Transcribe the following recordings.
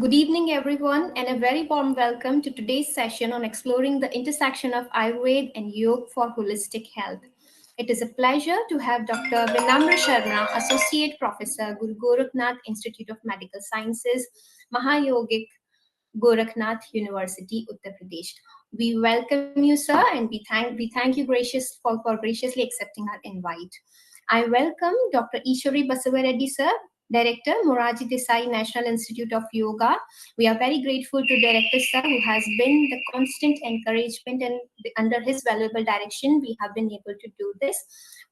Good evening, everyone, and a very warm welcome to today's session on exploring the intersection of Ayurveda and Yoga for holistic health. It is a pleasure to have Dr. Vinamra Sharma, Associate Professor, Guru Gorakhnath Institute of Medical Sciences, Mahayogi, Gorakhnath University, Uttar Pradesh. We welcome you, sir, and we thank you for graciously accepting our invite. I welcome Dr. Ishwari Basavaraddi, sir, Director, Moraji Desai National Institute of Yoga. We are very grateful to Director sir, who has been the constant encouragement, and under his valuable direction, we have been able to do this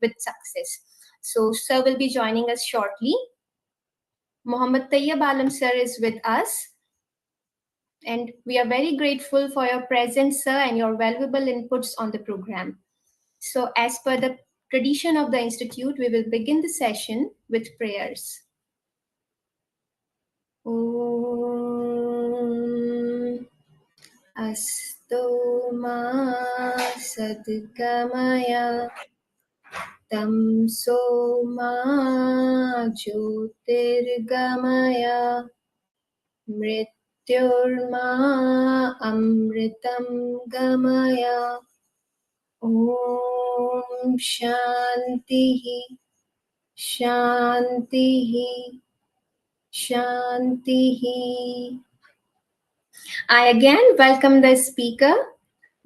with success. So, sir will be joining us shortly. Mohammad Tayyab Alam sir is with us. And we are very grateful for your presence, sir, and your valuable inputs on the program. So, as per the tradition of the Institute, we will begin the session with prayers. Om Asto Ma Sadgamaya Tamso Ma Jyotirgamaya Mrityurma Amritam Gamaya. Om Shantihi Shantihi Shantihi. I again welcome the speaker,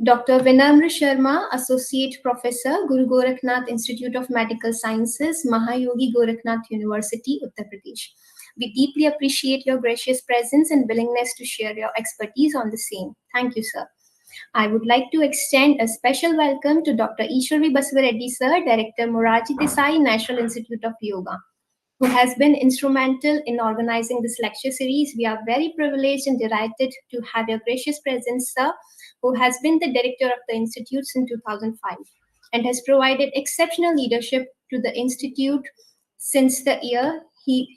Dr. Vinamra Sharma, Associate Professor, Guru Gorakhnath Institute of Medical Sciences, Mahayogi Gorakhnath University, Uttar Pradesh. We deeply appreciate your gracious presence and willingness to share your expertise on the same. Thank you, sir. I would like to extend a special welcome to Dr. Ishwari Basavaraddi, sir, Director, Moraji Desai National Institute of Yoga, who has been instrumental in organizing this lecture series. We are very privileged and delighted to have your gracious presence, sir, who has been the director of the Institute since 2005 and has provided exceptional leadership to the Institute since the year he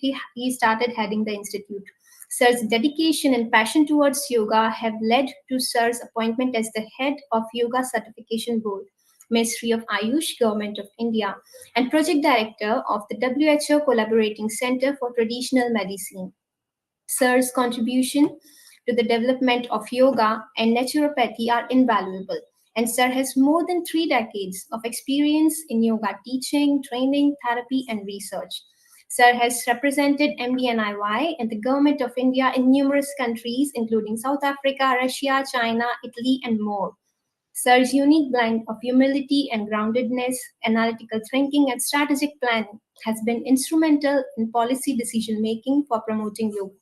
started heading the Institute. Sir's dedication and passion towards yoga have led to Sir's appointment as the head of Yoga Certification Board, Ministry of Ayush, Government of India, and Project Director of the WHO Collaborating Center for Traditional Medicine. Sir's contribution to the development of yoga and naturopathy are invaluable, and Sir has more than 3 decades of experience in yoga teaching, training, therapy, and research. Sir has represented MDNIY and the Government of India in numerous countries, including South Africa, Russia, China, Italy, and more. Sir's unique blend of humility and groundedness, analytical thinking, and strategic planning has been instrumental in policy decision making for promoting yoga.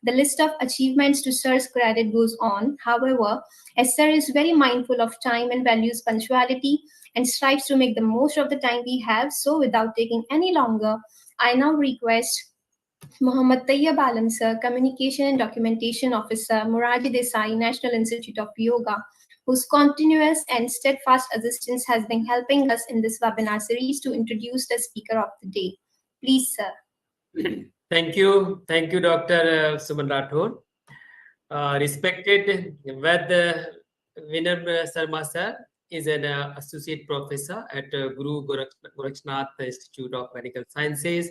The list of achievements to Sir's credit goes on. However, as Sir is very mindful of time and values punctuality and strives to make the most of the time we have, so without taking any longer, I now request Mohammad Tayyab Alam sir, Communication and Documentation Officer, Moraji Desai National Institute of Yoga, whose continuous and steadfast assistance has been helping us in this webinar series, to introduce the speaker of the day. Please, sir. Thank you, Dr. Suman Rathod. Respected Vinamra Sharma sir is an associate professor at Guru Gorakhnath Institute of Medical Sciences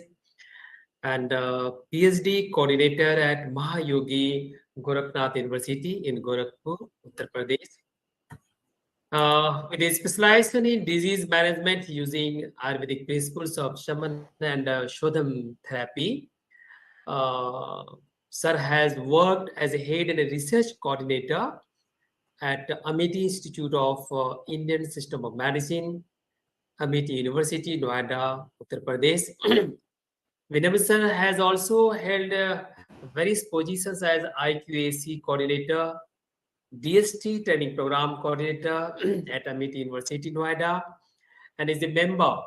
and PhD coordinator at Mahayogi Gorakhnath University in Gorakhpur, Uttar Pradesh. With a specialization in disease management using Ayurvedic principles of Shaman and Shodham therapy, Sir has worked as a head and a research coordinator at Amity Institute of Indian System of Medicine, Amity University, Noida, Uttar Pradesh. Vinamra sir has also held various positions as IQAC coordinator, DST training program coordinator at Amity University, Noida, and is a member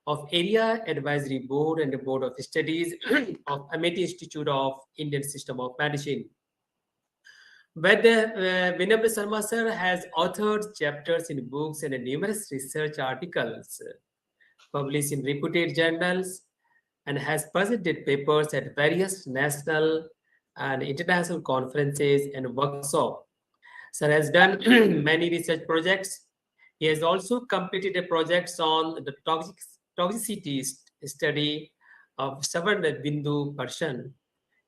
of Area Advisory Board and the Board of Studies of Amity Institute of Indian System of Medicine. But Vinamra Sharma sir has authored chapters in books and numerous research articles published in reputed journals and has presented papers at various national and international conferences and workshops. Sir has done many research projects. He has also completed a project on the toxicity study of Savarna Bindu person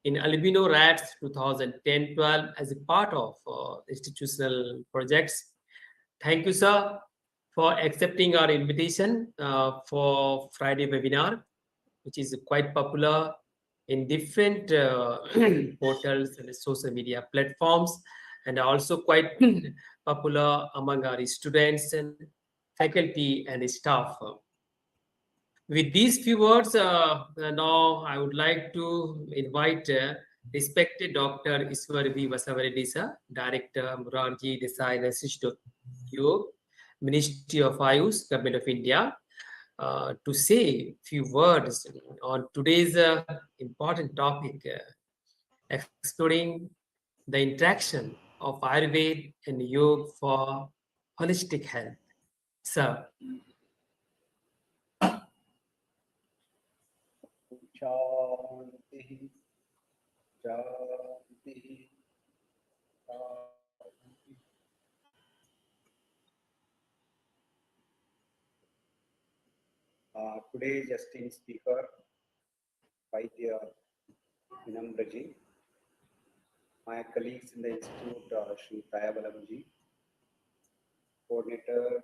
in albino rats 2010-12 as a part of institutional projects. Thank you, sir, for accepting our invitation for Friday webinar, which is quite popular in different portals and social media platforms, and also quite popular among our students and faculty and staff. With these few words, now I would like to invite respected Dr. Ishwar V. Basavaraddi, sir, Director, Morarji Desai Institute, Yoga, Ministry of Ayush, Government of India, to say few words on today's important topic, exploring the interaction of Ayurveda and Yoga for holistic health. Sir. Shanti, Shanti, Shanti. Today's esteemed speaker, Vaidya Vinamra ji, my colleagues in the institute, Sri Tayabalamji, coordinator,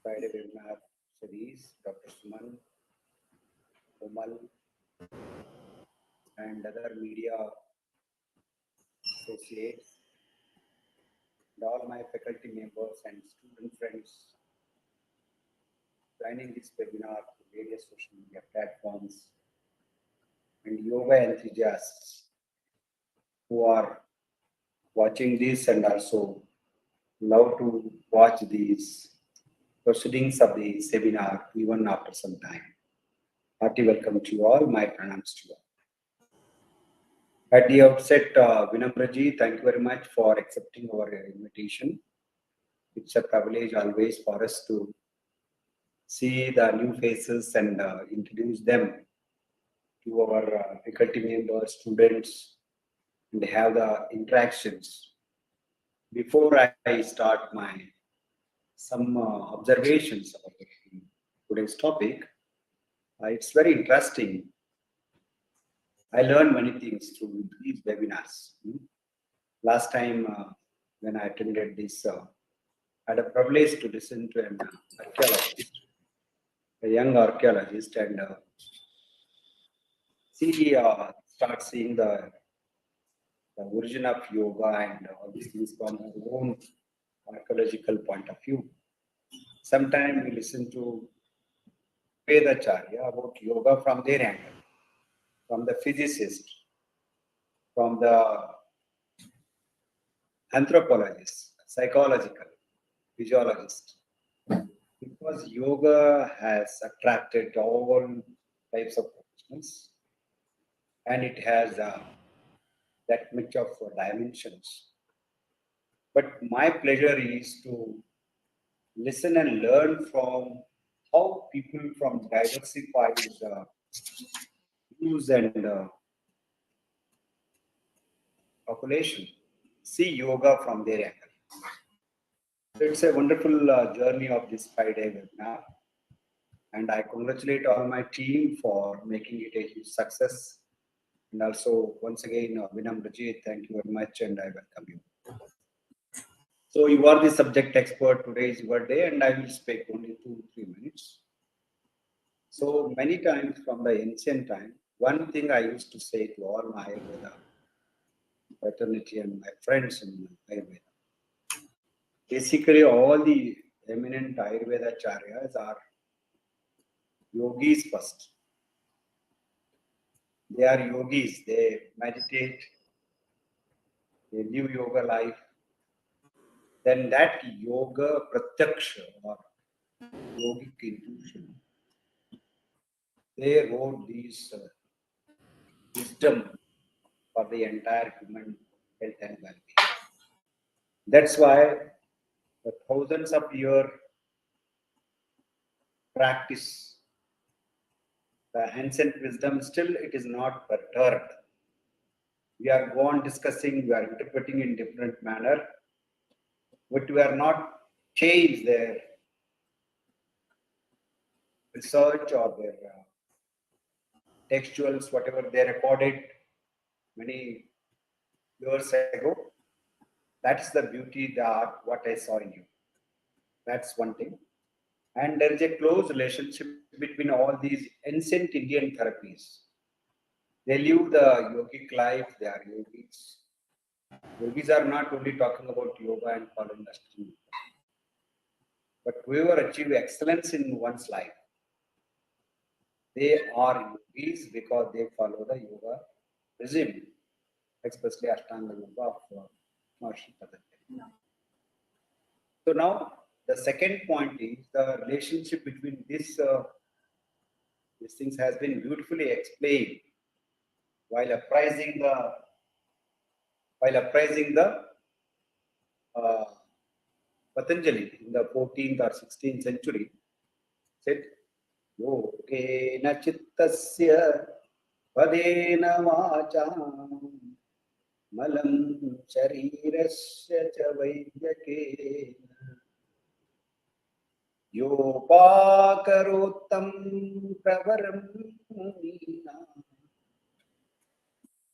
Friday webinar series, Dr. Suman, Komal, and other media associates, and all my faculty members and student friends joining this webinar through various social media platforms, and yoga enthusiasts who are watching this and also love to watch these proceedings of the seminar even after some time. Hearty welcome to you all, my pranams to you all. At the outset, Vinamraji, thank you very much for accepting our invitation. It's a privilege always for us to see the new faces and introduce them to our faculty members, students, and have the interactions. Before I start some observations about today's topic, it's very interesting. I learned many things through these webinars. Last time when I attended this, I had a privilege to listen to an archaeologist, a young archaeologist, and start seeing the origin of yoga and all these things from her own archaeological point of view. Sometimes we listen to Vedacharya about yoga from their angle, from the physicist, from the anthropologist, psychological, physiologist. Because yoga has attracted all types of professionals and it has that much of dimensions. But my pleasure is to listen and learn from how people from diversified views and population see yoga from their angle. So it's a wonderful journey of this 5-day webinar. And I congratulate all my team for making it a huge success. And also, once again, Vinamraji, thank you very much and I welcome you. So you are the subject expert, today is your day and I will speak only 2-3 minutes. So many times from the ancient time, one thing I used to say to all my Ayurveda fraternity and my friends in Ayurveda, basically all the eminent Ayurveda acharyas are yogis first. They are yogis, they meditate, they live yoga life. Then that yoga pratyaksha or yogic intuition, they wrote these wisdom for the entire human health and well-being. That's why the thousands of year practice, the ancient wisdom, still it is not perturbed. We are go on discussing, we are interpreting in different manner, but we are not changed their research or their textuals, whatever they recorded many years ago. That's the beauty, the art, what I saw in you. That's one thing. And there is a close relationship between all these ancient Indian therapies. They live the yogic life, they are yogis. Yogis are not only talking about yoga and following the stream, but whoever achieve excellence in one's life, they are yogis because they follow the yoga regime, especially Ashtanga Yoga of Maharishi Patanjali. So now the second point is the relationship between these things has been beautifully explained while appraising the uh, Patanjali in the 14th or 16th century. Said, Yogena chittasya padena vacham malam sharirasya cha vaidyakena योपाकरोत्तम प्रवरं मुनीना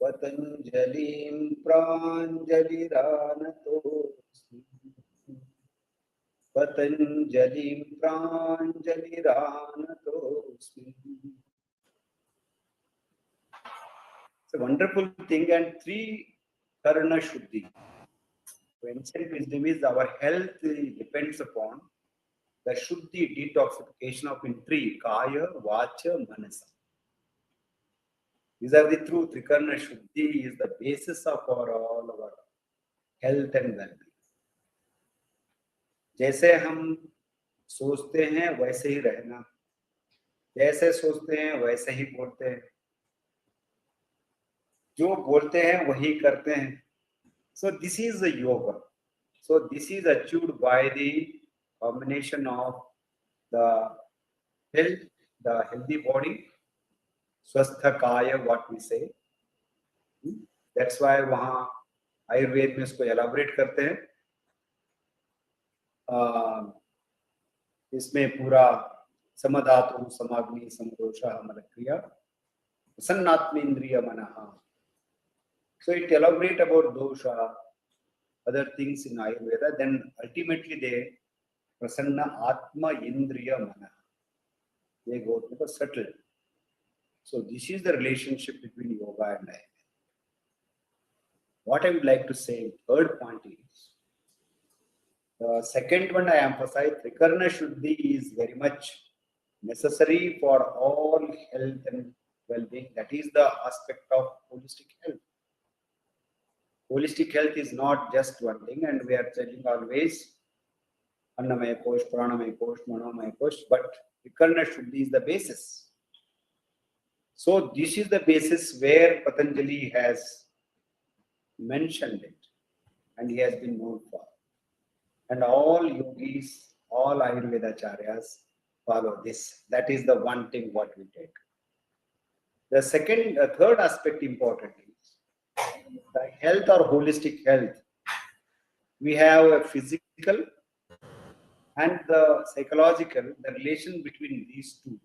पतंजलिं प्राञ्जलिरानतोऽस्मि पतंजलिं प्राञ्जलिरानतोऽस्मि. It's a wonderful thing. And three karna shuddhi. Ancient wisdom is our health depends upon the shuddhi, detoxification of in three, kaya, vacha, manasa. These are the true trikarna shuddhi is the basis of all our health and well-being. जैसे हम सोचते हैं वैसे ही रहना, जैसे सोचते हैं वैसे ही बोलते हैं, जो बोलते हैं वही करते हैं. So this is the yoga. So this is achieved by the combination of the health, the healthy body, swastha kaya, what we say. That's why वहाँ आयुर्वेद में इसको elaborate करते हैं. इसमें पूरा समधातु समाग्नि समदोषः मलक्रिया प्रसन्नात्मेन्द्रिय मनः. So it elaborate about dosha, other things in Ayurveda. Then ultimately they prasanna atma indriya mana. They go to the subtle. So this is the relationship between yoga and Ayurveda. What I would like to say, third point is, the second one I emphasize, Trikarna Shuddhi is very much necessary for all health and well-being. That is the aspect of holistic health. Holistic health is not just one thing, and we are telling always Annamaya Kosh, Pranamaya Kosh, Manomaya Kosh, but Trikarna Shuddhi is the basis. So this is the basis where Patanjali has mentioned it, and he has been known for. And all yogis, all Ayurveda acharyas follow this. That is the one thing what we take. The third aspect important is the health or holistic health. We have a physical and the psychological, the relation between these two.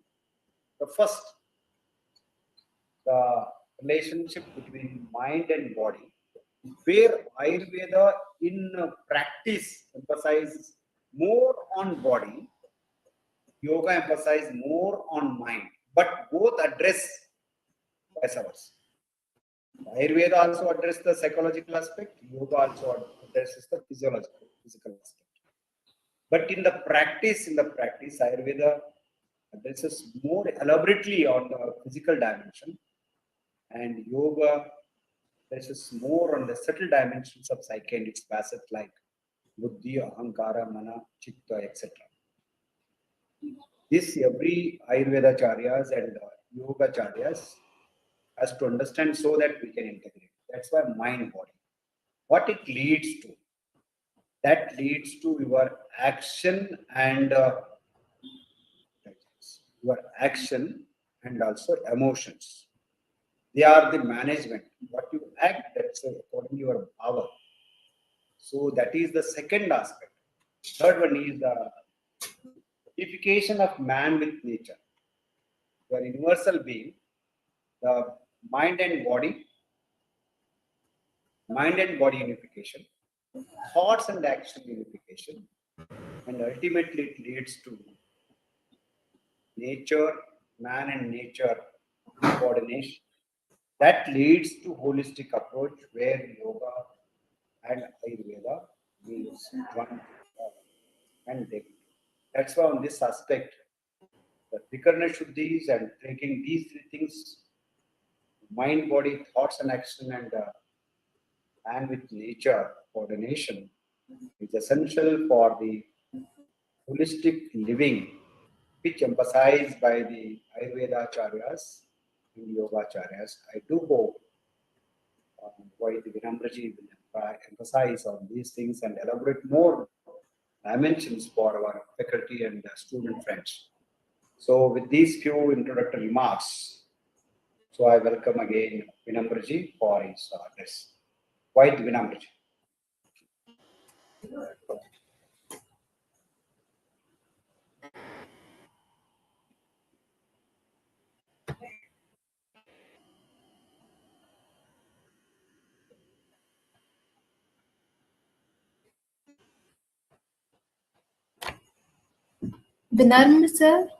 The first, the relationship between mind and body, where Ayurveda in practice emphasizes more on body, yoga emphasizes more on mind, but both address vice versa. Ayurveda also addresses the psychological aspect, yoga also addresses the physical aspect. But in the practice, Ayurveda addresses more elaborately on the physical dimension, and yoga addresses more on the subtle dimensions of psyche and its facets like buddhi, ahankara, mana, chitta, etc. This every Ayurveda acharyas and yoga acharyas has to understand so that we can integrate. That's why mind body. What it leads to? That leads to your action and also emotions. They are the management. What you act, that's according to your power. So that is the second aspect. Third one is the unification of man with nature. You are a universal being. the mind and body unification, thoughts and action unification, and ultimately it leads to nature, man and nature coordination. That leads to holistic approach where yoga and Ayurveda means one and they. That's why on this aspect, the Vikarna Shuddhis and taking these three things, mind, body, thoughts and action and with nature coordination is essential for the holistic living, which emphasized by the Ayurveda Acharyas and Yoga Acharyas. I do hope why the Vinamraji will emphasize on these things and elaborate more dimensions for our faculty and student friends. So with these few introductory remarks, so I welcome again Vinamraji for his address. White Vinamraji. Vinamra sir.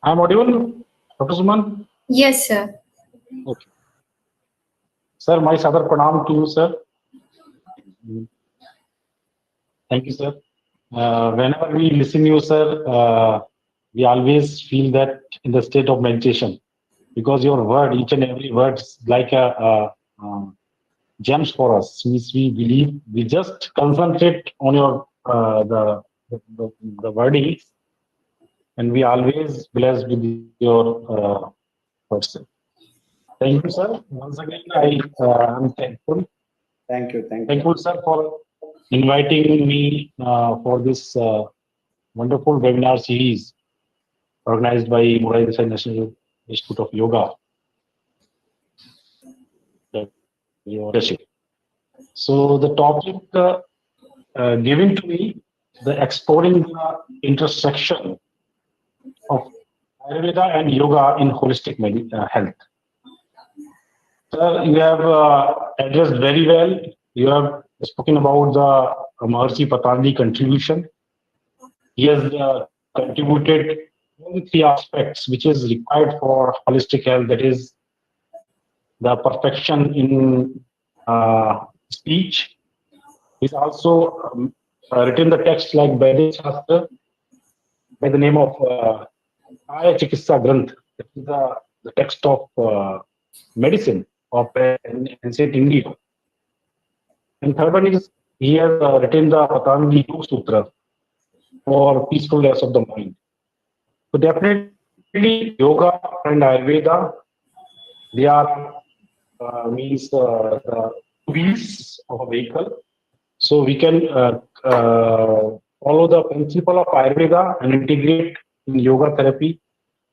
I'm audible, Dr. Suman? Yes, sir. Okay. Sir, my sadar pranam to you, sir. Thank you, sir. Whenever we listen to you, sir, we always feel that in the state of meditation because your word, each and every word, is like a gems for us. We believe we just concentrate on your the wordings, and we always blessed with your words. Sir. Thank you, sir. Once again, I am thankful. Thank you. Thank you. Thankful, sir, for inviting me for this wonderful webinar series organized by Mumbai National Institute of Yoga. Your leadership. So the topic given to me, the exploring the intersection of Ayurveda and yoga in holistic health. Sir, you have addressed very well. You have spoken about the Maharishi Patanjali contribution. He has contributed all the three aspects which is required for holistic health. That is the perfection in speech. He's also written the text like Vedic Shastra by the name of Kaya Chikitsa Granth. That is the text of medicine of ancient India. And third one is he has written the Patanjali Yoga Sutra for peacefulness of the mind. So definitely yoga and Ayurveda, they are means the wheels of a vehicle. So we can follow the principle of Ayurveda and integrate in yoga therapy,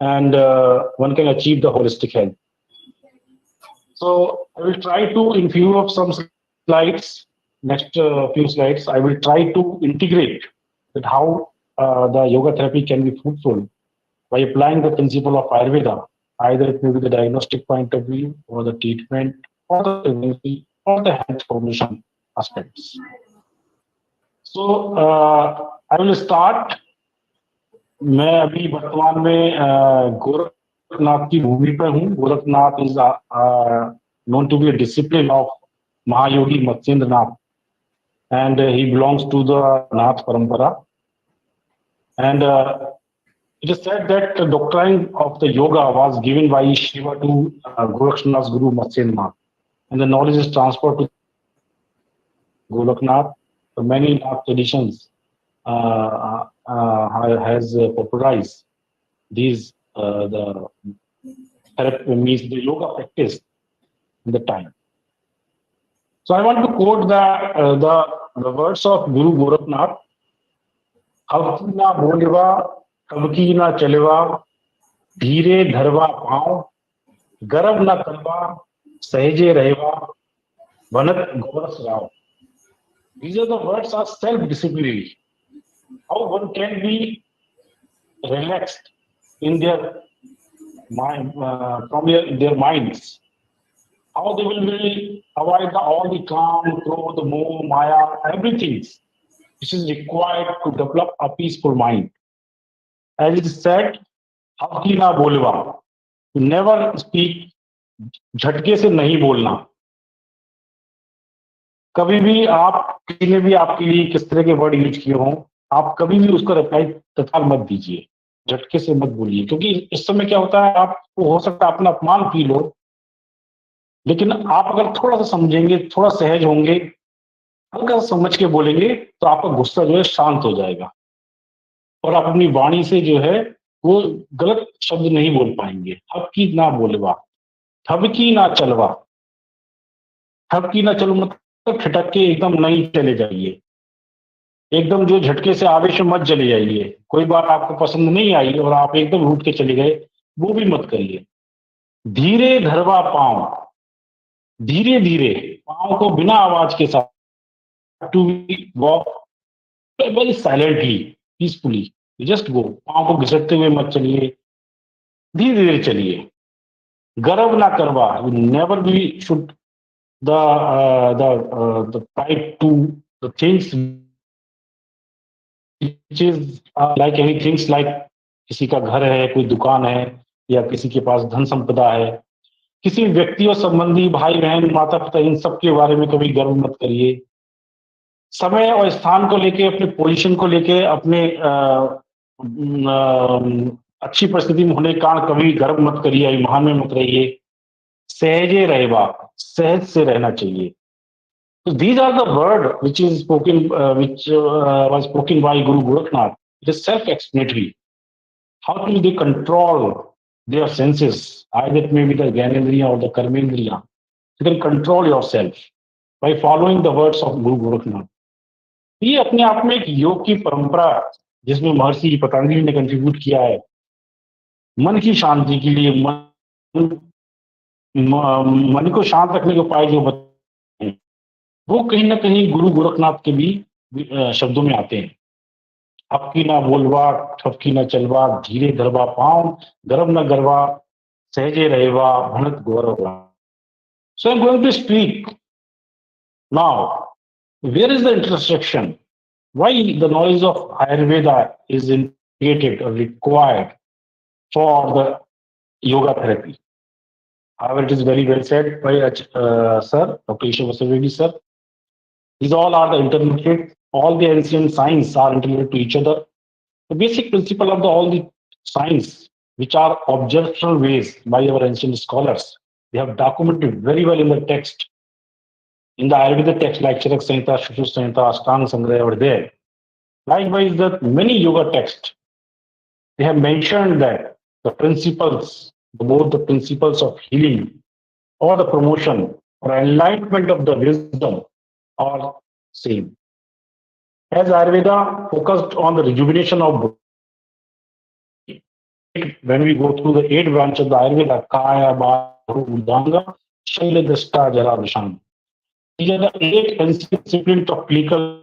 and one can achieve the holistic health. So I will try to, in few of some slides, next few slides, I will try to integrate that how the yoga therapy can be fruitful by applying the principle of Ayurveda. Either it may be the diagnostic point of view, or the treatment, or the pregnancy, or the health promotion aspects. So I will start. मैं अभी वर्तमान में गोरखनाथ की भूमि पर हूँ. Gorakhnath is known to be a discipline of Mahayogi Nath, and he belongs to the Nath Parampara. And it is said that the doctrine of the yoga was given by Shiva to Gorakhnath's Guru Nath, and the knowledge is transferred to Gorakhnath. So many Nath traditions has popularized these the therapy, means the yoga practice in the time. So I want to quote the words of Guru Gorakhnath. अब ना बोलवा अब की ना चलवा धीरे धरवा पाँव गर्व ना करवा सहजे रहवा बनत गोरस Rao. These are the words of self-disciplinary. How one can be relaxed in their mind, from their minds. How they will avoid all the calm, krodh, moh, maya, everything which is required to develop a peaceful mind. As it is said, "Haki na bolwa," to never speak, झटके से नहीं बोलना. कभी भी आप किसी ने भी आपके लिए किस तरह के वर्ड यूज किए हों, आप कभी भी उसको रिप्लाई तत्काल मत दीजिए, झटके से मत बोलिए, क्योंकि इस समय क्या होता है, आपको हो सकता है अपना अपमान फील हो, लेकिन आप अगर थोड़ा सा समझेंगे, थोड़ा सहज होंगे, हल्का समझ के बोलेंगे, तो आपका गुस्सा जो है शांत हो जाएगा और आप अपनी वाणी से जो है वो गलत शब्द नहीं बोल पाएंगे. हबकी ना बोलवा, थबकी ना चलवा. थबकी ना चलो मतलब ठिठक के एकदम नहीं चले जाइए, एकदम जो झटके से आवेश में मत चले जाइए. कोई बात आपको पसंद नहीं आई और आप एकदम रूठ के चले गए, वो भी मत करिए. धीरे धरवा पांव, धीरे धीरे पांव को बिना आवाज के साथ, to walk very silently, peacefully, just go. पांव को घिसटते हुए मत चलिए, धीरे धीरे चलिए. गर्व ना करवा, you never be should the pride to the things which is like any things like किसी का घर है, कोई दुकान है, या किसी के पास धन संपदा है, किसी व्यक्ति और संबंधी, भाई बहन, माता पिता, इन सब के बारे में कभी गर्व मत करिए. समय और स्थान को लेके, अपने पोजीशन को लेके, अपने अच्छी परिस्थिति में होने के कारण कभी गर्व मत करिए, अभिमान में मत रहिए. सहजे रहवा, सहज से रहना चाहिए. So these are the word which is spoken, which was spoken by Guru Gorakhnath. It is self-explanatory. How do they control their senses? Either it may be the Gyanendriya or the Karmendriya. You can control yourself by following the words of Guru Gorakhnath. ये अपने आप में एक योग की परंपरा, जिसमें महर्षि पतंजलि ने कंट्रीब्यूट किया है, मन की शांति के लिए, मन को शांत रखने के उपाय जो बताए, वो कहीं ना कहीं गुरु गोरखनाथ के भी शब्दों में आते हैं. हबकी ना बोलवा, ठपकी ना चलवा, धीरे धरवा पाँव, गर्व न गरवा, सहजे रहवा, भनत गौरव. So I'm going to speak now. Where is the intersection? Why the knowledge of Ayurveda is integrated or required for the yoga therapy? However, it is very well said by Sir, Dr. Ishwar Basavaraddi, sir. These all are the interrelated. All the ancient science are interrelated to each other. The basic principle of all the science, which are observational ways by our ancient scholars, they have documented very well in the text. In the Ayurveda text like Charak Samhita, Shushu Samhita, Ashtanga Sangraya over there. Likewise, the many yoga texts, they have mentioned that the principles, both the principles of healing or the promotion or enlightenment of the wisdom are same. As Ayurveda focused on the rejuvenation of when we go through the 8 branches of the Ayurveda, Kaya, Bahu, Udanga, Shaila, Dashta, Jara, Visham. These are the 8 disciplines of clinical.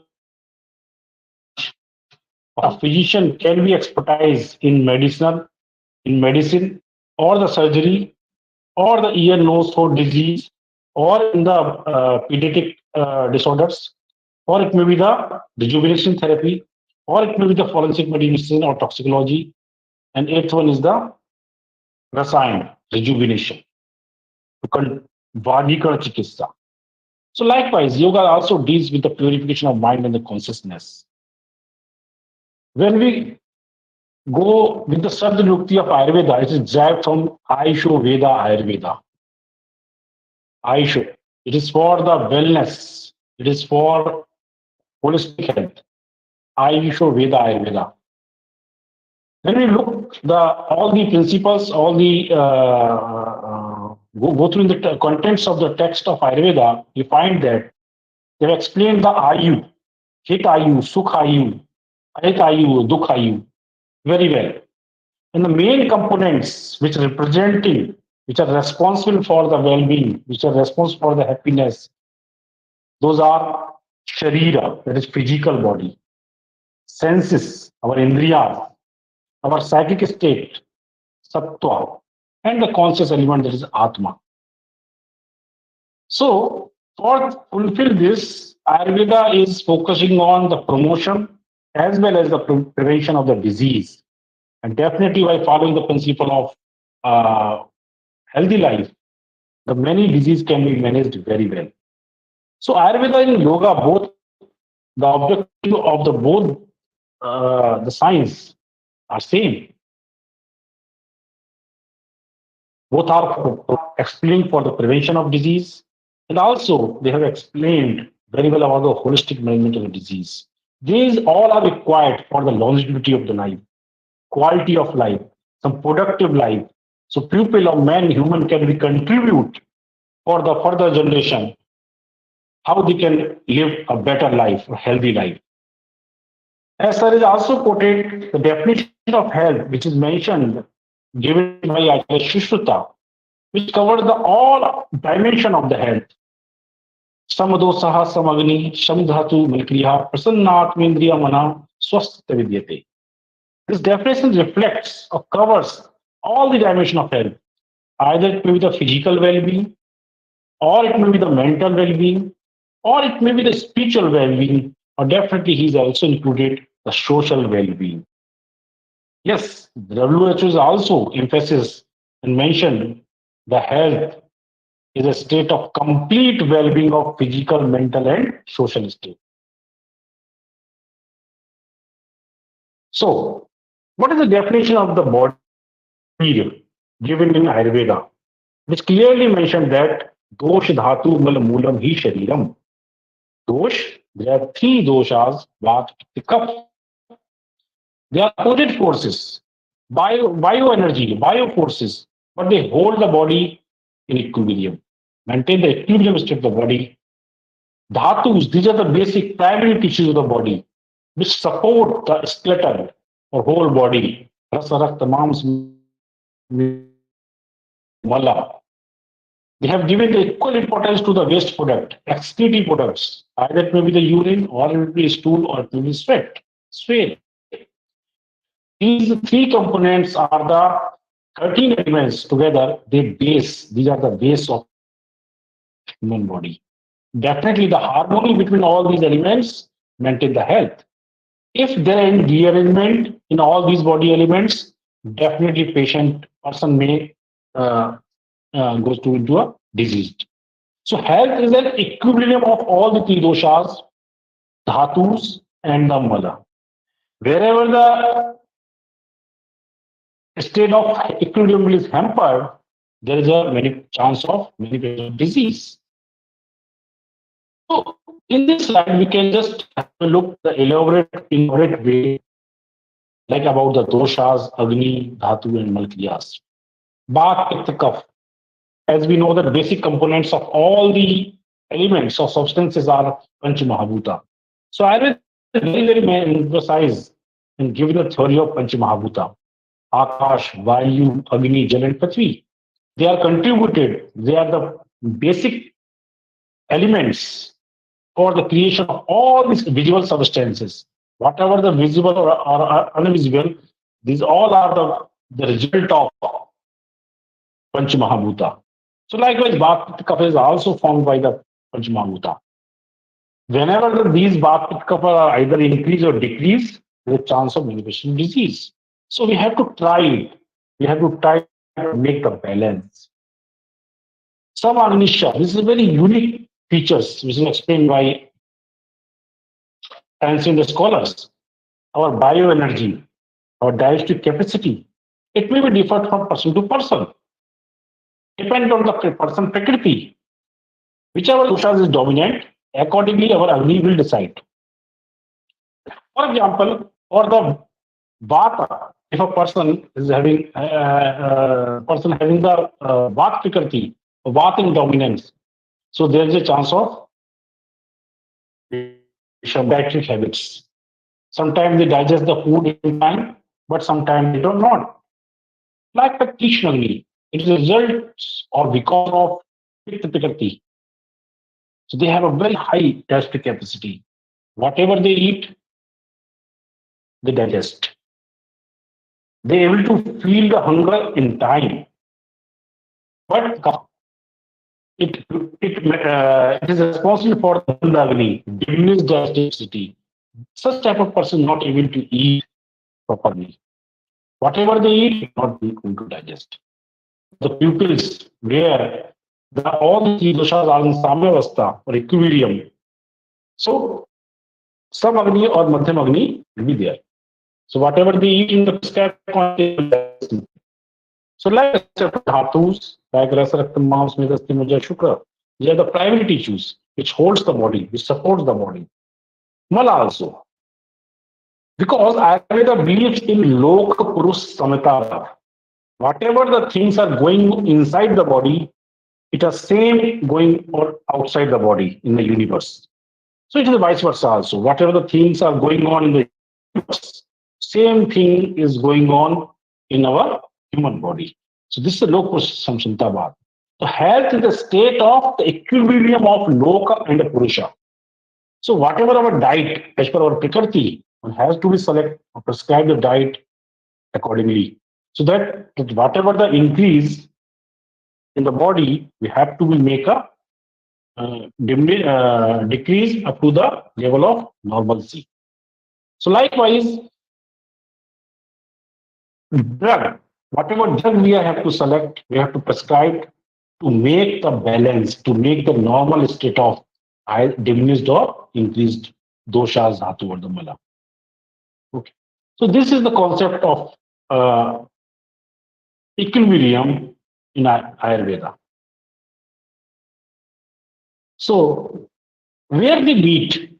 A physician can be expertise in medicine, or the surgery, or the ear, nose, throat disease, or in the pediatric disorders, or it may be the rejuvenation therapy, or it may be the forensic medicine or toxicology. And eighth one is the rasayan, rejuvenation. Vadikara chikitsa. So likewise, yoga also deals with the purification of mind and the consciousness. When we go with the Sadnukti of Ayurveda, it is derived from Aisho Veda Ayurveda. Aisho. It is for the wellness. It is for holistic health. Ayusho Veda Ayurveda. When we look the all the principles, all the go through the contents of the text of Ayurveda, you find that they have explained the Ayu, Hit Ayu, Sukh Ayu, Ayat Ayu, Dukh Ayu very well. And the main components which representing, which are responsible for the well-being, which are responsible for the happiness, those are Sharira, that is physical body, senses, our Indriyas, our psychic state, Sattva, and the conscious element, that is Atma. So, for fulfill this, Ayurveda is focusing on the promotion as well as the prevention of the disease. And definitely by following the principle of healthy life, the many diseases can be managed very well. So Ayurveda and yoga, both the objective of the both the science are same. Both are explained for the prevention of disease, and also they have explained very well about the holistic management of the disease. These all are required for the longevity of the life, quality of life, some productive life. So pupil of man, human can be contribute for the further generation, how they can live a better life, a healthy life. As there is also quoted the definition of health, which is mentioned, given by Acharya Shushruta, which covers the all dimension of the health. Samadosaha samagni, shamdhatu malkriya, prasannatmendriya mana, swasthya vidyate. This definition reflects or covers all the dimension of health. Either it may be the physical well-being, or it may be the mental well-being, or it may be the spiritual well-being, or definitely he's also included the social well-being. Yes, the WHO is also emphasis and mentioned the health is a state of complete well-being of physical, mental, and social state. So, what is the definition of the body given in Ayurveda, which clearly mentioned that dosh dhatu mal moolam hi shariram. Dosh, there are 3 doshas, Vata, Kapha. They are opposite forces, bioenergy, bio forces, but they hold the body in equilibrium, maintain the equilibrium state of the body. Dhatus, these are the basic primary tissues of the body, which support the skeleton or whole body. Rasa, rakta, mams, mala. They have given the equal importance to the waste product, excretive products. Either it may be the urine, or it may be stool, or it may be sweat. These 3 components are the 13 elements together. These are the base of human body. Definitely the harmony between all these elements maintain the health. If there is rearrangement in all these body elements, definitely person may go into a disease. So health is an equilibrium of all the 3 doshas, dhatus, and the mala. Wherever the state of equilibrium is hampered, there is a many chance of manifestation of disease. So in this slide, we can just have a look the elaborate way, like about the doshas, agni, dhatu, and malkriyas. Vata, pitta, kapha. as we know, the basic components of all the elements or substances are Panch Mahabhuta. So Ayurveda is very emphasize and give the theory of Panch Mahabhuta. Akash, Vayu, Agni, Jal and Prithvi. They are contributed. They are the basic elements for the creation of all these visual substances. Whatever the visible or invisible, these all are the result of Panch Mahabhuta. So likewise, Bhakti Kapha is also formed by the Panch Mahabhuta. Whenever these Bhakti Kapha are either increase or decrease, there is a chance of manifestation of disease. So we have to try it. We have to try to make the balance. Some Agnisha, this is a very unique features which is explained by ancient scholars. Our bioenergy, our digestive capacity, it may be different from person to person. Depend on the person prakriti. Whichever doshas is dominant, accordingly our Agni will decide. For example, for the Vata, if a person is having the Vata prakriti, Vata in dominance, so there is a chance of dietary habits. Sometimes they digest the food in time, but sometimes they do not. Like practically, it is a result or because of Pitta prakriti. So they have a very high digestive capacity. Whatever they eat, they digest. They are able to feel the hunger in time. But it is responsible for the Agni, diminished digestive capacity. Such type of person not able to eat properly. Whatever they eat, not be able to digest. The pupils where all the three doshas are in samyavastha or equilibrium. So some Agni or Madhyam Agni will be there. So whatever they eat in the prescribed quantity. So like dhatus, like Rasa Raktam Mams, Medasti Muja Shukra, they are the primary tissues which holds the body, which supports the body. Mala also. Because Ayurveda believes in Lok Purush Samitara. Whatever the things are going inside the body, it is same going or outside the body in the universe. So it is vice versa also. Whatever the things are going on in the universe, same thing is going on in our human body. So this is the Lok Purusha Samshintabad. So health is the state of the equilibrium of Loka and the Purusha. So whatever our diet, as per our Prakriti, one has to be select or prescribe the diet accordingly. So that whatever the increase in the body, we have to make a decrease up to the level of normalcy. So likewise, drug, whatever drug we have to select, we have to prescribe to make the balance, to make the normal state of diminished or increased doshas, dhatu or the mala. Okay. So this is the concept of equilibrium in Ayurveda. So where they meet,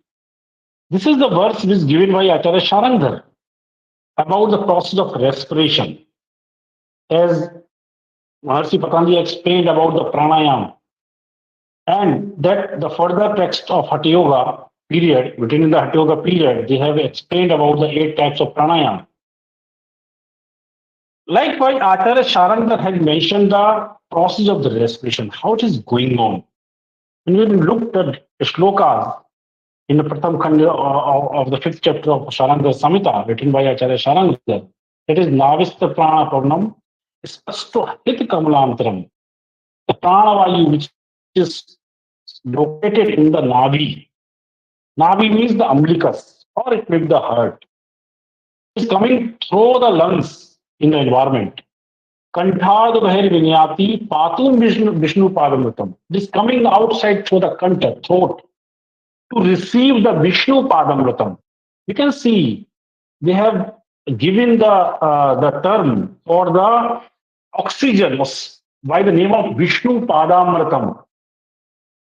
this is the verse which is given by Acharya Sharangdhar about the process of respiration. As Maharshi Patanjali explained about the pranayam, and that the further text of Hatha Yoga period, within the Hatha Yoga period, they have explained about the 8 types of pranayam. Likewise, Acharya Sharangdhar has mentioned the process of the respiration, how it is going on. When we looked at shlokas in the Pratham Khanda of the 5th chapter of Sharangdhar Samhita, written by Acharya Sharangdhar, that is Navista Prana Purnam, Spasto Hit Kamalantaram, the Pranavayu which is located in the Navi. Navi means the umbilicus, or it may be the heart. It's coming through the lungs in the environment. Kantad Bhair Vinyati Patum Vishnu Padamritam. It is coming outside through the kanta, throat, to receive the Vishnu Padamritam. You can see they have given the term for the oxygen by the name of Vishnu Padamritam.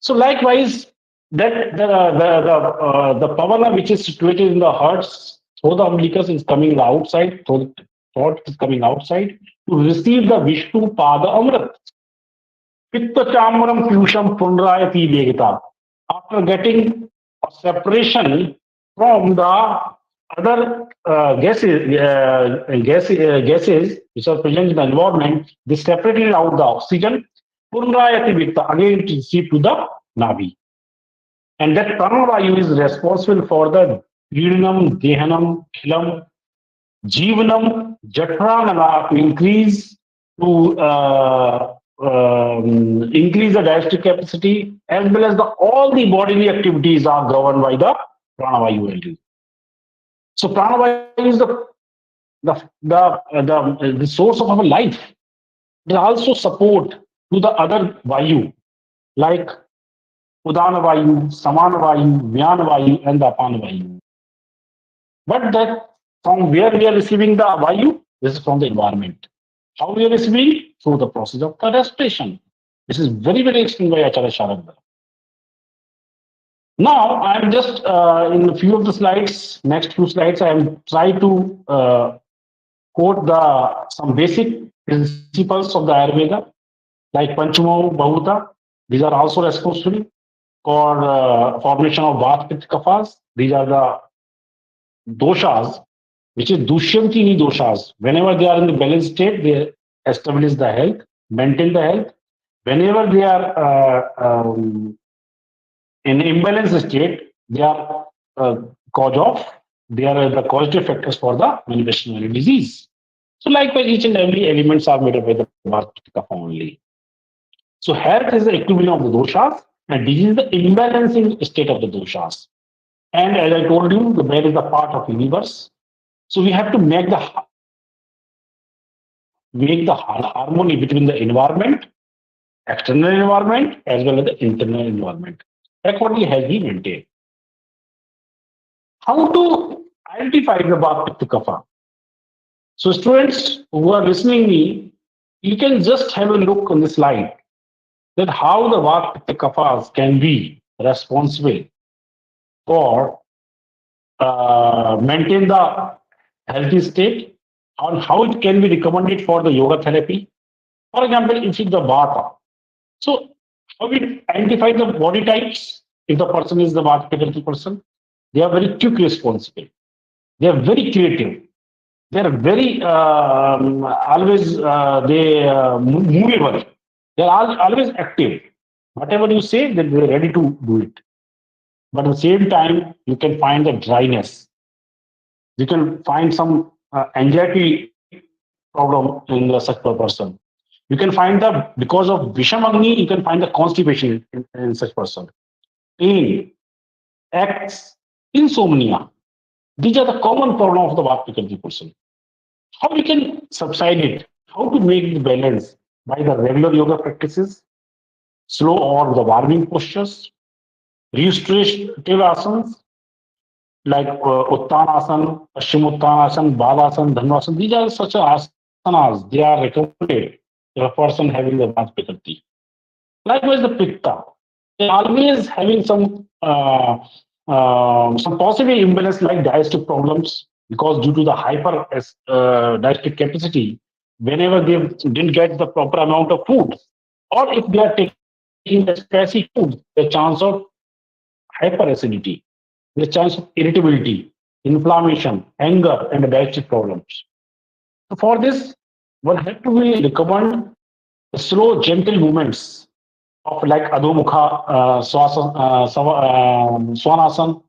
So likewise, that the pavana which is situated in the hearts through the umbilicus is coming outside, through the throat is coming outside to receive the Vishnu Pada Amrit. Pitta chamram pusham punrayati vegita. After getting a separation from the other gases which are present in the environment, they separated out the oxygen. Punrayati vegita, again it is received to the navi. And that pranavayu is responsible for the Pidnam, Dehanam, Khilam, Jivanam, Jatranala to increase the digestive capacity, as well as all the bodily activities are governed by the pranavayu value. So pranavayu is the source of our life. It also support to the other vayu like Udana vayu, Samana vayu, Vyana vayu, and the Apana vayu. But that from where we are receiving the vayu, this is from the environment. How we are receiving? Through the process of the respiration. This is very, very explained by Acharya Sharma. Now, I am just in a few of the slides, next few slides, I am trying to quote some basic principles of the Ayurveda, like Panchamo Bhahuta. These are also responsible for formation of Vata Pitta Kaphas. These are the doshas, which is Dushyantini doshas. Whenever they are in the balanced state, they establish the health, maintain the health. Whenever they are in imbalanced state, they are they are the causative factors for the manifestation of any disease. So likewise, each and every elements are made up by the Vata Kapha only. So health is the equivalent of the doshas, and disease is the imbalancing state of the doshas. And as I told you, the brain is the part of universe. So we have to make the harmony between the environment, external environment, as well as the internal environment. Accordingly, has been maintained. How to identify the Vata Pitta Kapha? So students who are listening me, you can just have a look on the slide that how the Vata Pitta Kaphas can be responsible for maintain the healthy state, on how it can be recommended for the yoga therapy. For example, if it's the Vata, so how we identify the body types? If the person is the Vata Pitta person, they are very quick responsible. They are very creative. They are very always movable. They are always active. Whatever you say, they are ready to do it. But at the same time, you can find the dryness. You can find some anxiety problem in such a person. You can find the because of Vishamagni, you can find the constipation in such person. Pain, acts, insomnia. These are the common problem of the Vata person. How we can subside it? How to make it balance? By the regular yoga practices, slow or the warming postures, restorative asanas like Uttanasana, Paschimottanasana, Balasana, Dhanurasana. These are such asanas. They are recommended to a person having the Vata Pitta. Likewise, the Pitta. They are always having some possible imbalance like digestive problems because due to the hyper digestive capacity, whenever they didn't get the proper amount of food, or if they are taking the spicy food, the chance of hyperacidity, the chance of irritability, inflammation, anger, and digestive problems. So for this, one has to be recommend the slow, gentle movements of like Adho-Mukha, Swanasana,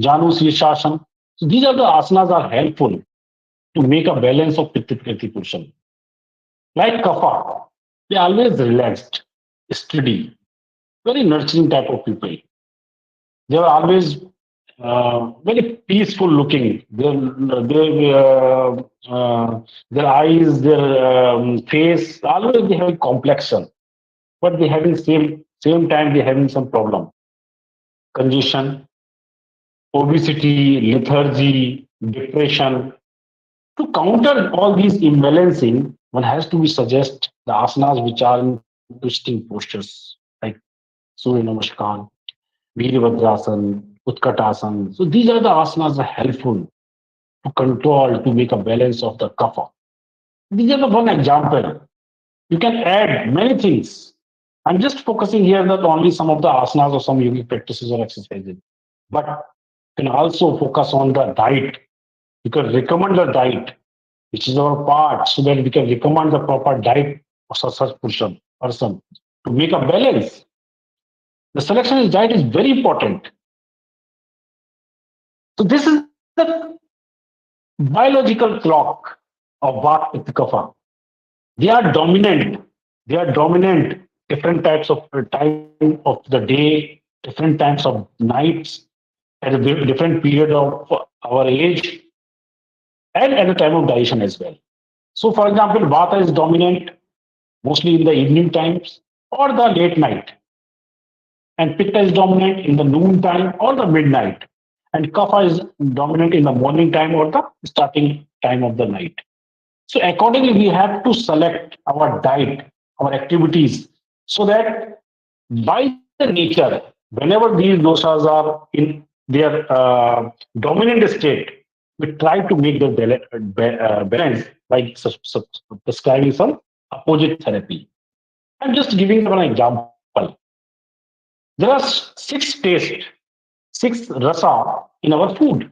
Janu Shirshasana. So these are the asanas are helpful to make a balance of Pitta portion. Like Kapha, they are always relaxed, steady, very nurturing type of people. They are always very peaceful looking. Their eyes, their face, always they have a complexion, but they having same time they having some problem, congestion, obesity, lethargy, depression. To counter all these imbalancing, one has to be suggest the asanas which are in twisting postures like Surya Namaskar, Virabhadrasana, Utkatasana. So these are the asanas that are helpful to control, to make a balance of the kapha. These are the one example. You can add many things I'm just focusing here that only some of the asanas or some yogic practices or exercises. But you can also focus on the diet. You can recommend the diet, which is our part, so that we can recommend the proper diet for such person to make a balance. The selection of diet is very important. So this is the biological clock of Vata Pitta Kapha. They are dominant. They are dominant different types of time of the day, different times of nights, at a different period of our age, and at the time of digestion as well. So, for example, Vata is dominant mostly in the evening times or the late night, and Pitta is dominant in the noon time or the midnight, and Kapha is dominant in the morning time or the starting time of the night. So accordingly, we have to select our diet, our activities, so that by the nature, whenever these doshas are in their dominant state, we try to make the balance by prescribing some opposite therapy. I'm just giving you an example. There are six tastes, six rasa in our food: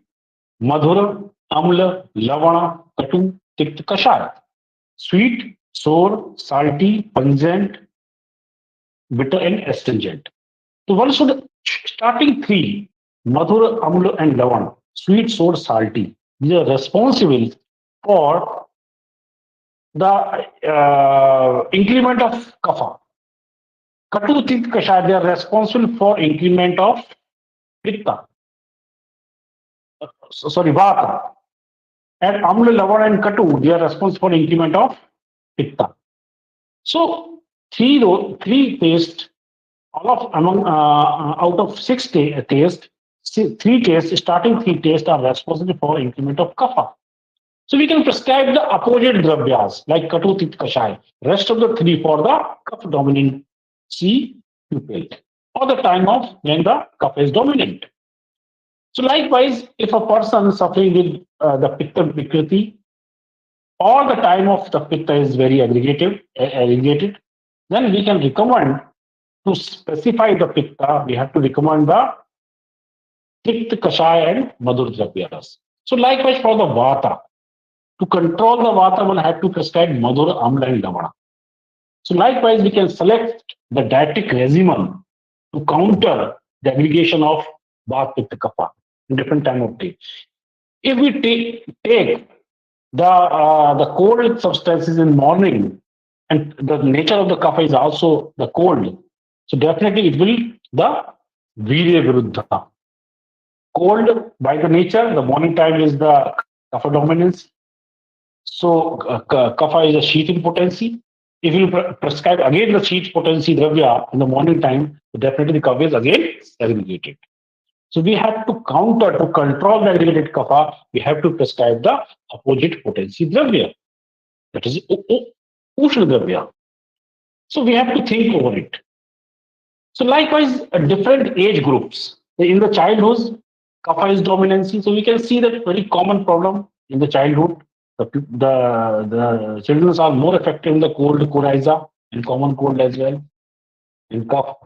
madhura, amla, lavana, katu, tikta, kashaya. Sweet, sour, salty, pungent, bitter, and astringent. So one should, starting three, madhura, amla, and lavan, sweet, sour, salty. These are responsible for the increment of kapha. Katu, tikta, kashaya, they are responsible for increment of pitta. Sorry, vata. And amla, lavan, and katu, they are responsible for increment of pitta. So three taste, all of among out of six taste, three taste, starting three taste are responsible for increment of kapha. So we can prescribe the opposite dravyas like katu, tit, kashai. Rest of the three for the kapha dominant C pupil or the time of when the kapha is dominant. So likewise, if a person suffering with the pitta vikriti or the time of the pitta is very aggregated, then we can recommend to specify the pitta, we have to recommend the Tikta, Kashaya, and Madhur Dravyas. So likewise for the Vata, to control the Vata, one have to prescribe Madhur, Amla, and Lavana. So likewise, we can select the dietetic regimen to counter the aggregation of Vata, Pitta, Kapha in different time of day. If we take the cold substances in morning, and the nature of the kapha is also the cold, so definitely it will the virya viruddha. Cold by the nature, the morning time is the kapha dominance. So kapha is a sheathing potency. If you prescribe again the sheath potency dravya in the morning time, so definitely the kapha is again aggregated. So we have to counter, to control the aggregated kapha, we have to prescribe the opposite potency dravya. That is Ushna dravya. So we have to think over it. So likewise, different age groups. In the childhood, kapha is dominancy. So we can see that very common problem in the childhood. The children are more affected in the cold coryza and common cold as well, in cough.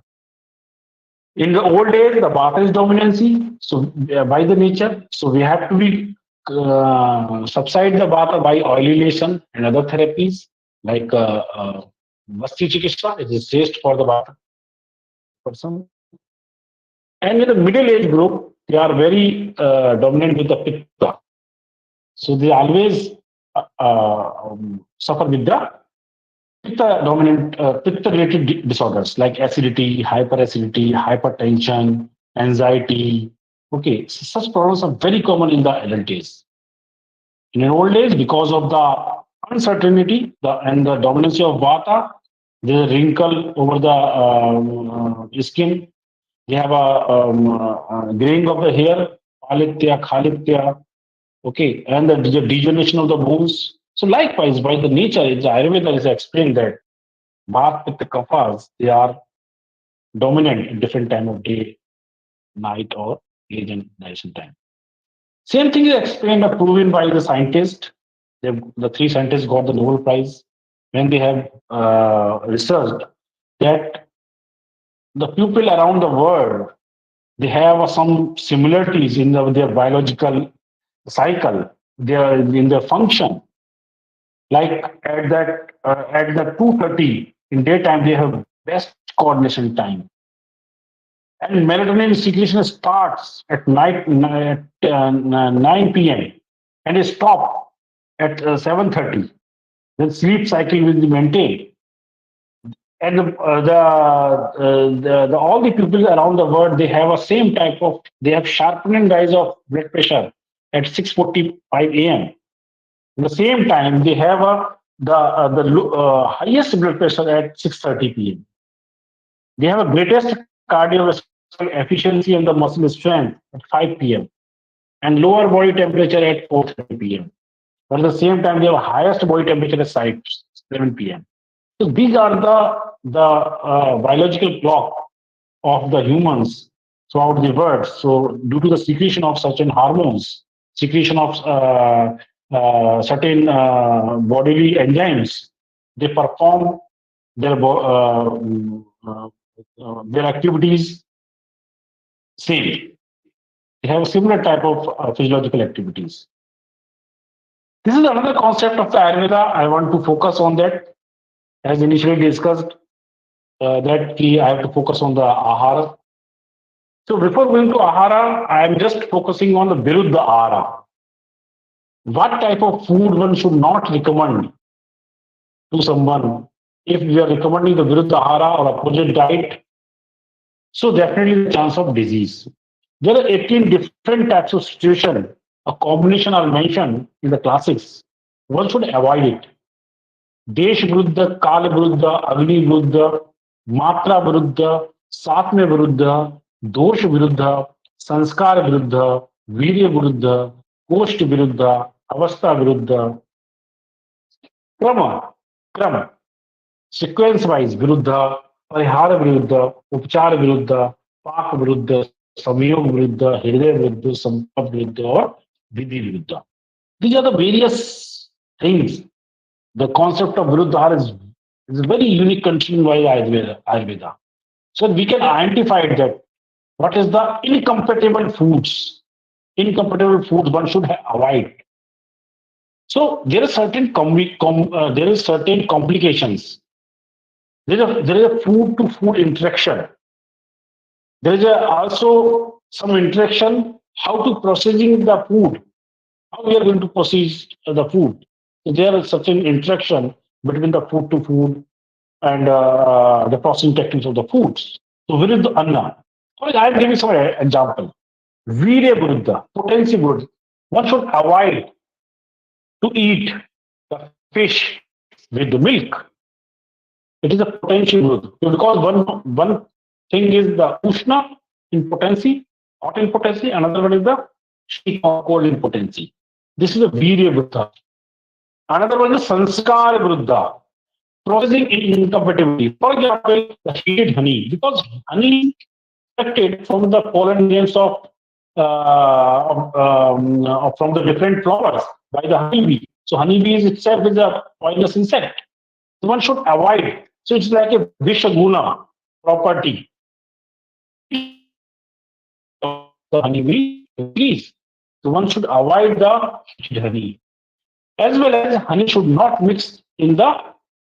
In the old age, the vata is dominancy. So by the nature, so we have to be subside the vata by oilylation and other therapies like Vasti Chikitsa. It is taste for the vata person. And in the middle age group, they are very dominant with the pitta. So they always suffer with the pitta dominant, pitta related disorders like acidity, hyperacidity, hypertension, anxiety. Okay, so such problems are very common in the adult age. In an old age, because of the uncertainty and the dominancy of vata, there's a wrinkle over the skin. They have a graying of the hair, palitya, khalitya, okay, and the degeneration of the bones. So likewise, by the nature, the Ayurveda is explained that Vata, Pitta, Kaphas, they are dominant in different time of day, night, or age and digestion time. Same thing is explained or proven by the scientists. The three scientists got the Nobel Prize when they have researched that the people around the world, they have some similarities in their biological cycle, in their function. Like at the 2:30 in daytime, they have best coordination time. And melatonin secretion starts at night at 9 p.m. and it stop at 7:30. Then sleep cycle will be maintained. And the all the people around the world, they have a same type of, they have sharpening rise of blood pressure at 6:45 a.m. At the same time, they have highest blood pressure at 6:30 p.m. They have a greatest cardiovascular efficiency and the muscle strength at 5 p.m. and lower body temperature at 4:30 p.m. But at the same time, they have highest body temperature at 7 p.m. So these are the biological clock of the humans throughout the world. So due to the secretion of certain hormones, secretion of certain bodily enzymes, they perform their activities same. They have a similar type of physiological activities. This is another concept of the Ayurveda. I want to focus on that. As initially discussed, that I have to focus on the ahara. So before going to ahara, I am just focusing on the viruddha ahara. What type of food one should not recommend to someone if we are recommending the viruddha ahara or opposite diet? So definitely the chance of disease. There are 18 different types of situation. A combination are mentioned in the classics. One should avoid it. देश विरुद्ध, काल विरुद्ध, अग्नि विरुद्ध, मात्रा विरुद्ध, सात्म्य विरुद्ध, दोष विरुद्ध, संस्कार विरुद्ध, वीर्य विरुद्ध, कोष्ठ विरुद्ध, अवस्था विरुद्ध, क्रम क्रम सीक्वेंस वाइज विरुद्ध, परिहार विरुद्ध, उपचार विरुद्ध, पाक विरुद्ध, संयोग विरुद्ध, हृदय विरुद्ध, संकल्प विरुद्ध और विधि विरुद्ध. These are the various things. The concept of Viruddhar is very unique concept by Ayurveda. So we can identify that what is the incompatible foods. Incompatible foods one should avoid. So there is certain complications. There is a food to food interaction. There is also some interaction how to processing the food. How we are going to process the food. There is such an interaction between the food to food and the processing techniques of the foods. So, Viruddha Anna. I am giving some example. Virya Viruddha, potency Viruddha. One should avoid to eat the fish with the milk. It is a potency Viruddha. Because one thing is the Ushna in potency, hot in potency, another one is the sheet or cold in potency. This is a Virya Viruddha. Another one is Sanskar Viruddha, processing incompatibility. For example, the heated honey, because honey is extracted from the pollen grains of from the different flowers by the honeybee. So honeybee is itself is a poisonous insect. So one should avoid. So it's like a Vishaguna property. The honeybee increase. So one should avoid the heated honey. As well as honey should not mix in the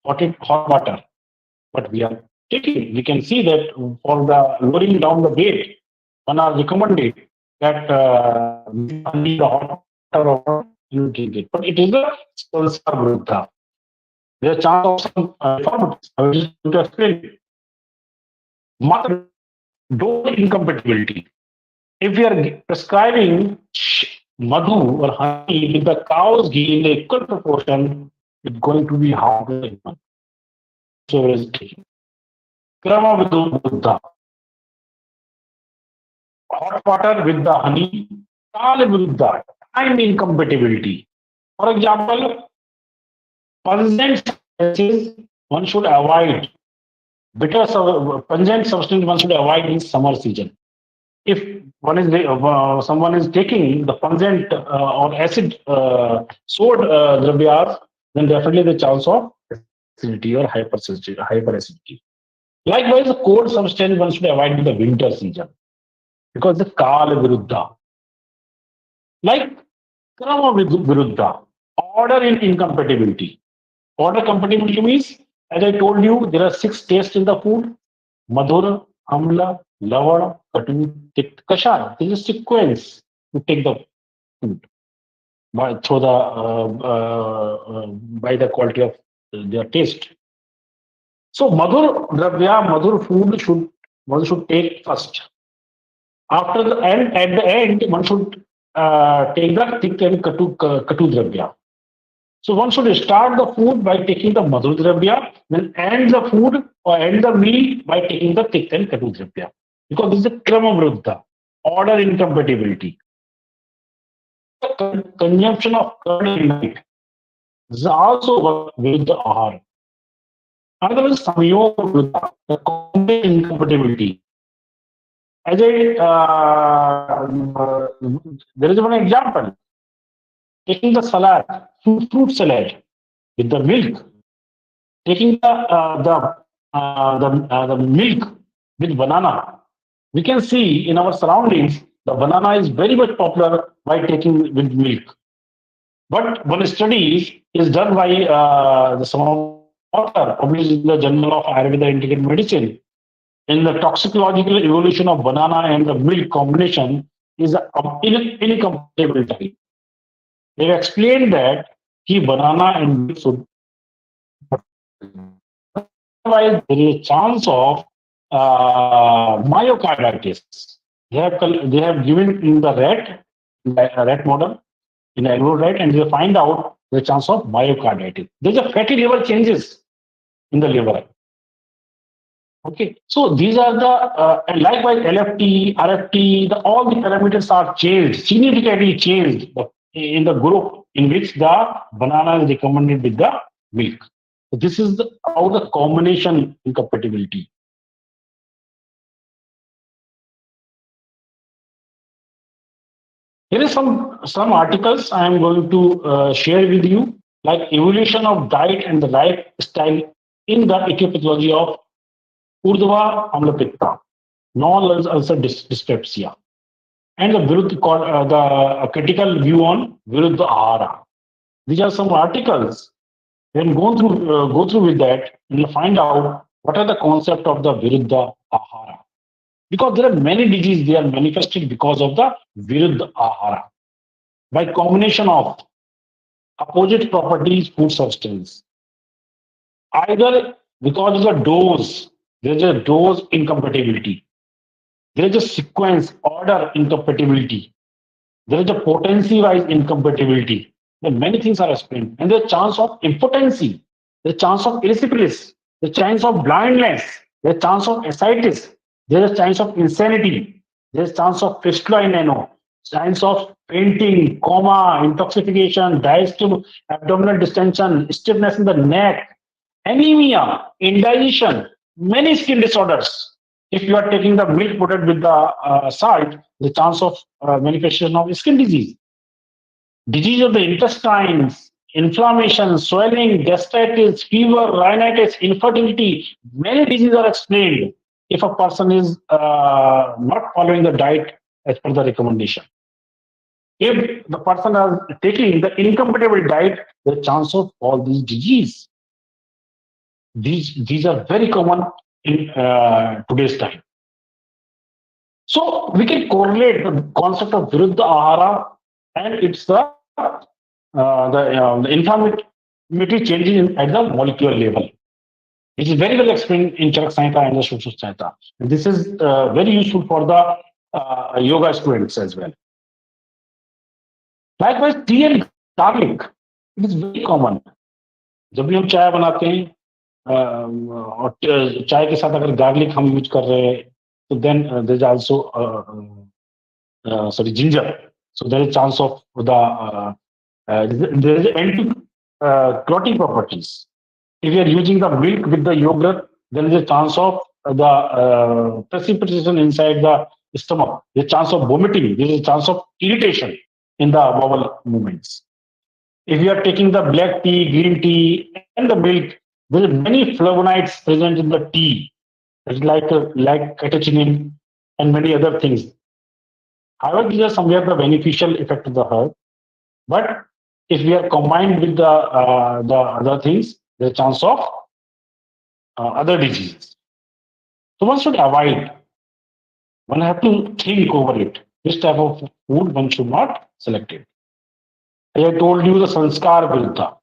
hot water. But we are taking, we can see that for the lowering down the weight, one are recommended that honey, the hot water, you drink it. But it is a Sanskar Viruddha. There is a chance of some deformities. I will just to explain it. Mother, dose incompatibility. If we are prescribing madhu or honey with the cow's ghee in equal proportion, it's going to be hard to human. So it is taken. Krama Viruddha. Hot water with the honey. Kala Viruddha. Time incompatibility. For example, pungent substances one should avoid. Bitter pungent substance one should avoid in summer season. If one is someone is taking the pungent or acid sold dravyas, then definitely the chance of acidity or hyperacidity. Likewise, the cold substance one should avoid in the winter season because the Kala Viruddha. Like Krama Viruddha, order in incompatibility. Order compatibility means, as I told you, there are 6 tastes in the food: Madhura, Amla, Lavana, Katu, Tikt, Kashar. There is a sequence to take the food by the quality of their taste. So Madhur Dravya, Madhur food one should take first. After the end, at the end, one should take the thick and Katu Dravya. So one should start the food by taking the Madhur Dravya, then end the food or end the meal by taking the thick and Katu Dravya. Because this is a Krama Viruddha, order incompatibility. The consumption of curd in night is also Viruddha Ahar. Another is Samyog Viruddha, the combination incompatibility. As there is one example, taking the salad, fruit salad with the milk, taking the milk with banana. We can see in our surroundings the banana is very much popular by taking with milk. But one study is done by some author published in the Journal of Ayurveda Integrated Medicine. In the toxicological evolution of banana and the milk combination is incompatible type. They've explained that banana and milk should, otherwise there is a chance of myocarditis. They have given in the rat model, in the animal rat, and they find out the chance of myocarditis. There's a fatty liver changes in the liver. Okay, so these are the and likewise LFT, RFT, all the parameters are changed, significantly changed in the group in which the banana is recommended with the milk. So this is how the combination incompatibility. Here is some articles I am going to share with you, like evolution of diet and the lifestyle in the ecopathology of Urdhva Amlapitta, non-ulcer dyspepsia, and the critical view on Viruddha Ahara. These are some articles. Then go through with that, and you'll find out what are the concept of the Viruddha Ahara. Because there are many diseases, they are manifested because of the Viruddha Ahara. By combination of opposite properties food substance. Either because of the dose, there is a dose incompatibility. There is a sequence order incompatibility. There is a potency-wise incompatibility. Then many things are explained. And the chance of impotency, the chance of erysipelas, the chance of blindness, the chance of ascites, there is a chance of insanity, there is a chance of fistula in ano, chance of fainting, coma, intoxication, diastole, abdominal distension, stiffness in the neck, anemia, indigestion, many skin disorders. If you are taking the milk product with the salt, the chance of manifestation of skin disease. Disease of the intestines, inflammation, swelling, gastritis, fever, rhinitis, infertility, many diseases are explained if a person is not following the diet as per the recommendation. If the person is taking the incompatible diet, the chance of all these diseases. These are very common in today's time. So we can correlate the concept of Viruddha Ahara and it's the inflammatory changes at the molecular level. It is very well explained in Charak Samhita and the Shusha Samhita. This is very useful for the yoga students as well. Likewise, tea and garlic. It is very common. जब भी हम चाय बनाते हैं और चाय के साथ अगर गार्लिक हम यूज कर रहे हैं तो then there is also ginger. So there is a chance of there is anti-clotting properties. If you are using the milk with the yogurt, there is a chance of the precipitation inside the stomach. There is a chance of vomiting. There is a chance of irritation in the bowel movements. If you are taking the black tea, green tea, and the milk, there are many flavonoids present in the tea. It's like catechin and many other things. However, these are somewhere the beneficial effect of the herb. But if we are combined with the other things, there's a chance of other diseases. So one should avoid. One have to think over it. This type of food one should not select it. As I told you, the sanskar vilta.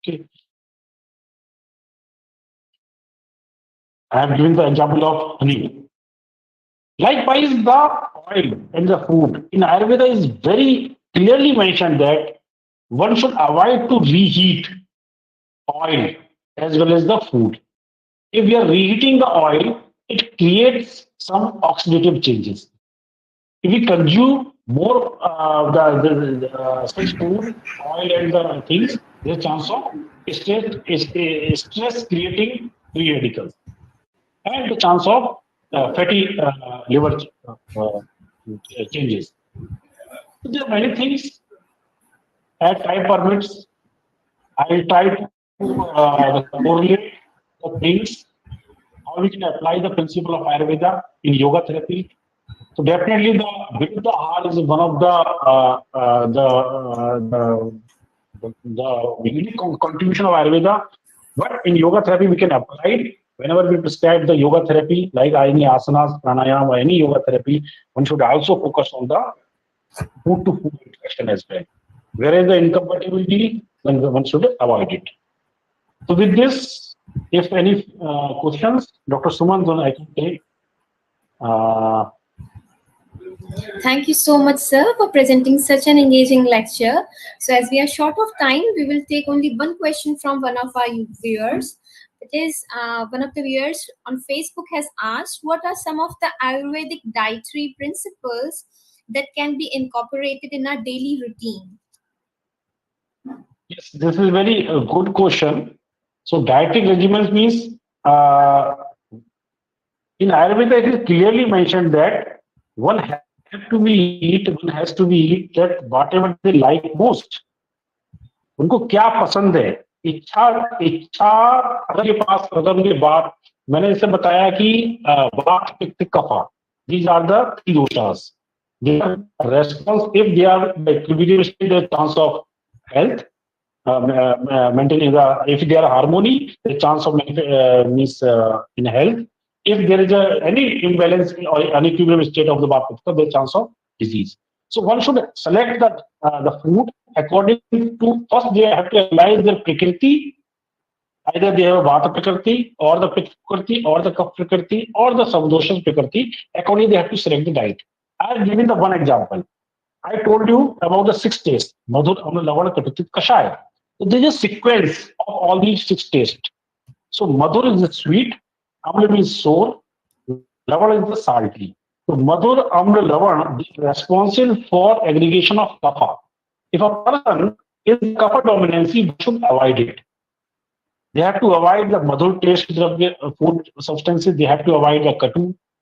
Okay. I have given the example of honey. Likewise, the oil and the food in Ayurveda is very clearly mentioned that one should avoid to reheat oil as well as the food. If we are reheating the oil, it creates some oxidative changes. If we consume more such food, oil and the things, there's a chance of stress creating free radicals and the chance of fatty liver changes. So there are many things as time permits. I will try to correlate the things, how we can apply the principle of Ayurveda in yoga therapy. So definitely the Viruddha Ahar is one of the unique contribution of Ayurveda. But in yoga therapy, we can apply it whenever we prescribe the yoga therapy, like any asanas, pranayama, or any yoga therapy. One should also focus on the food to food interaction as well. Whereas the incompatibility, then one should avoid it. So with this, if any questions, Dr. Suman, then I can take. Thank you so much, sir, for presenting such an engaging lecture. So as we are short of time, we will take only one question from one of our viewers. It is one of the viewers on Facebook has asked, what are some of the Ayurvedic dietary principles that can be incorporated in our daily routine? Yes, this is very good question. So dietetic regimens means in Ayurveda it is clearly mentioned that one has to be eat that whatever they like most. उनको क्या पसंद है इच्छा इच्छा अगर के पास अगर उनके बात मैंने जैसे बताया कि वात पित्त कफा these are the three doshas. They are response if they are equilibrium state, the chance of health. Maintaining if there are harmony, the chance of means in health. If there is any imbalance or unequilibrium state of the Vata, the chance of disease. So one should select the food according to first they have to analyze their prakriti. Either they have a Vata prakriti or the Pitta prakriti or the Kapha prakriti or the Samdosha prakriti. Accordingly, they have to select the diet. I have given the one example. I told you about the 6 tastes. Madhur, Amla, Lavan, Katutit, Kashaya. So there is a sequence of all these 6 tastes. So Madhur is the sweet, Amla means sour, Lavan is the salty. So Madhur, Amla, Lavan is responsible for aggregation of kapha. If a person is kapha dominancy, we should avoid it. They have to avoid the Madhur taste food substances. They have to avoid the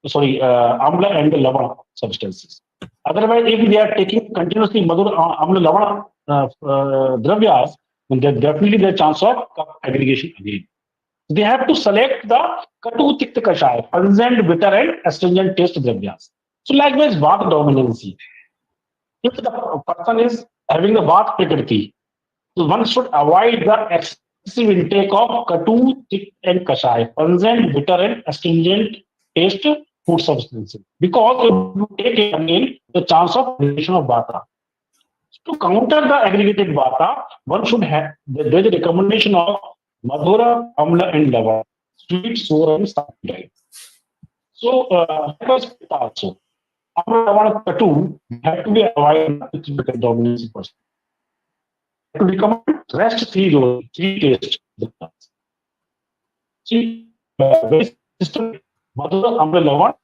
Amla and the Lavan substances. Otherwise, if they are taking continuously Madhur, Amla, Lavan dravyas, then definitely the chance of aggregation again. They have to select the Katu Tikta Kashaya, pungent, bitter, and astringent taste dravyas. So likewise, Vata dominancy. If the person is having the Vata prakriti, so one should avoid the excessive intake of Katu, Tikta, and Kashaya, pungent, bitter, and astringent taste food substances. Because if you take it again, the chance of aggregation of Vata. To counter the aggregated Vata, one should have, there is a recommendation of Madhura, Amla, and Lava, sweet, sour, and salty. So, that was also. Amla, Lava, Katu have to be avoided with the dominancy person. To recommend rest three tastes. See, very system, Madhura, Amla, Lava,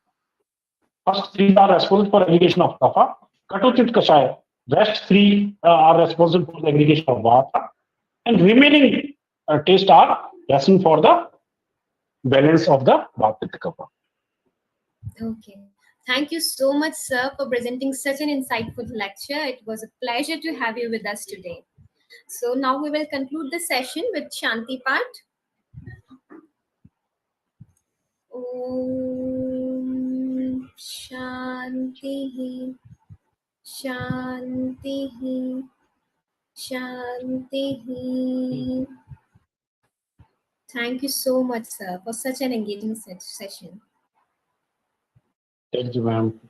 first 3 are responsible for aggregation of Kapha. Katu, Tit, Kashaya. Rest 3 are responsible for the aggregation of Vata, and remaining tastes are destined for the balance of the Vata Kapha. Okay. Thank you so much, sir, for presenting such an insightful lecture. It was a pleasure to have you with us today. So now we will conclude the session with Shanti Pat. Om Shanti Shanti Shanti. Thank you so much, sir, for such an engaging session. Thank you, ma'am.